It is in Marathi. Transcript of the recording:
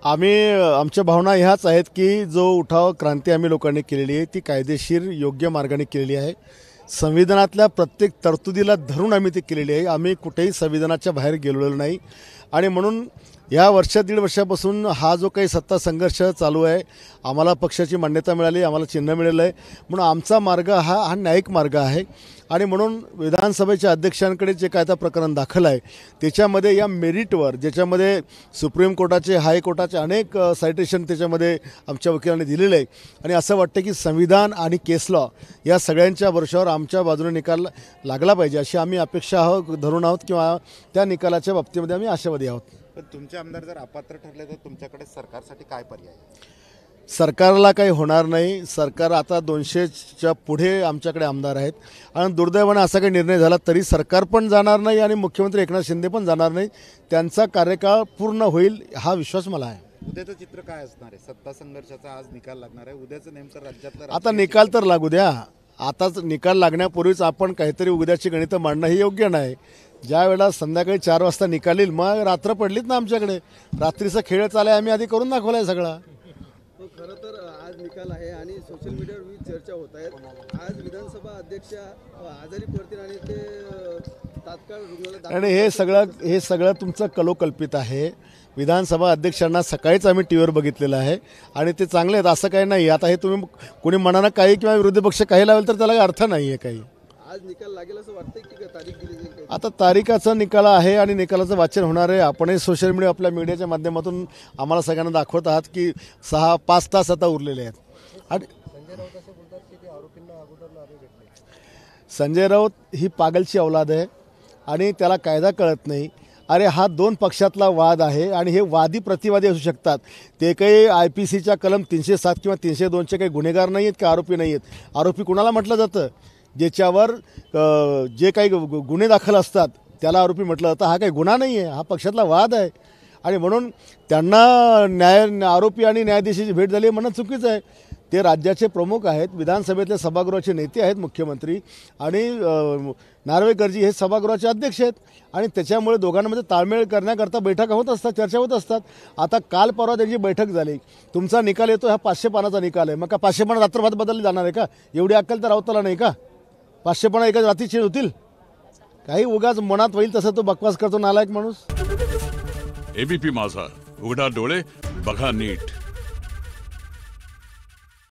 आम्ही आमच्या भावना ह्याच आहेत की जो उठाव क्रांती आम्ही लोकांनी केलेली आहे ती कायदेशीर योग्य मार्गाने केलेली आहे। संविधानातल्या प्रत्येक तरतुदीला धरून आम्ही ती केलेली आहे। आम्ही कुठेही संविधानाच्या बाहेर गेलेलो नाही आणि म्हणून या दीड वर्षापासून हा जो काही सत्ता संघर्ष चालू आहे, आम्हाला पक्षाची मान्यता मिळाली, आम्हाला चिन्ह मिळालं आहे, म्हणून आमचा मार्ग हा न्यायिक मार्ग आहे। आणि म्हणून विधानसभेच्या अध्यक्षांकडे जे काय आता प्रकरण दाखल आहे त्याच्यामध्ये या मेरिटवर ज्याच्यामध्ये सुप्रीम कोर्टाचे हायकोर्टाचे अनेक सायटेशन त्याच्यामध्ये आमच्या वकिलांनी दिलेले आहे आणि असं वाटतं की संविधान आणि केस लॉ या सगळ्यांच्या भरोशावर आमच्या बाजूने निकाल लागला पाहिजे अशी आम्ही अपेक्षा धरून आहोत किंवा त्या निकालाच्या बाबतीमध्ये आम्ही आशावादी आहोत। पण तुमचे आमदार जर अपात्र ठरले तर तुमच्याकडे सरकारसाठी काय पर्याय आहे? सरकारला काही होणार नाही। सरकार आता 200च्या पुढे आमच्याकडे आमदार आहेत आणि दुर्दैवाने असा काही निर्णय झाला तरी सरकार पण जाणार नाही आणि मुख्यमंत्री एकनाथ शिंदे पण जाणार नाही। त्यांचा कार्यकाळ पूर्ण होईल हा विश्वास मला आहे। उद्याचं चित्र काय असणार आहे? सत्ता संघर्षाचा आज निकाल लागणार आहे। उद्याचं नेमकं राज्यातलं आता निकाल तर लागू द्या। आताच निकाल लागण्यापूर्वीच आपण काहीतरी उद्याची गणितं मांडणं हे योग्य नाही। ज्या वेळेला संध्याकाळी 4 वाजता निकाल येईल मग रात्र पडलीच ना आमच्याकडे। रात्रीचा खेळ चाललाय, आम्ही आधी करून दाखवलाय सगळा। खरं तर आज निकाल आहे आणि सोशल मीडियावर विविध चर्चा होत आहेत। आज विधानसभा अध्यक्ष आजारी पडतील आणि ते तात्काळ रुग्णालयात आणि हे सगळं तुमचं कलोकल्पित आहे। विधानसभा अध्यक्षांना सकाळीच आम्ही टीव्हीवर बघितलेलं आहे आणि ते चांगले आहेत असं काही नाही। आता हे तुम्ही कोणी मनानं काही किंवा विरोधी पक्ष काही लावेल तर त्याला अर्थ नाही आहे काही। आज निकाल लागेल असं वाटतंय की तारीख दिली जाईल? आता तारीखाचा निकाल आहे आणि निकालाचं वाचन होणार आहे। आपणही सोशल मीडिया आपल्या मीडियाच्या माध्यमातून आम्हाला सगळ्यांना दाखवत आहात की 6-5 तास आता उरलेले आहेत। आणि संजय राऊत ही पागलची औलाद आहे आणि त्याला कायदा कळत नाही। अरे हा 2 पक्षातला वाद आहे आणि हे वादी प्रतिवादी असू शकतात। ते काही IPCच्या कलम 307 किंवा 302चे काही गुन्हेगार नाही आहेत की आरोपी नाही आहेत। आरोपी कुणाला म्हटलं जातं? ज्याच्यावर जे काही गुन्हे दाखल असतात त्याला आरोपी म्हटलं जातं। हा काही गुन्हा नाही आहे, हा पक्षातला वाद आहे आणि म्हणून त्यांना आरोपी आणि न्यायाधीशाची भेट झाली म्हणणं चुकीचं आहे। ते राज्याचे प्रमुख आहेत, विधानसभेतले सभागृहाचे नेते आहेत मुख्यमंत्री आणि नार्वेकरजी हे सभागृहाचे अध्यक्ष आहेत आणि त्याच्यामुळे दोघांमध्ये ताळमेळ करण्याकरता बैठका होत असतात, चर्चा होत असतात। आता काल परवा त्यांची बैठक झाली, तुमचा निकाल येतो हा 500 पानाचा निकाल आहे। मग का 500 पानं रात्रभात बदलली जाणार आहे का? एवढी अक्कल तर रावताला नाही का? 500 पानं एकाच रात्री चेंज होतील? काही उगाच मनात होईल तसं तो बकवास करतो नालायक माणूस। ABP माझा, उघडा डोळे बघा नीट।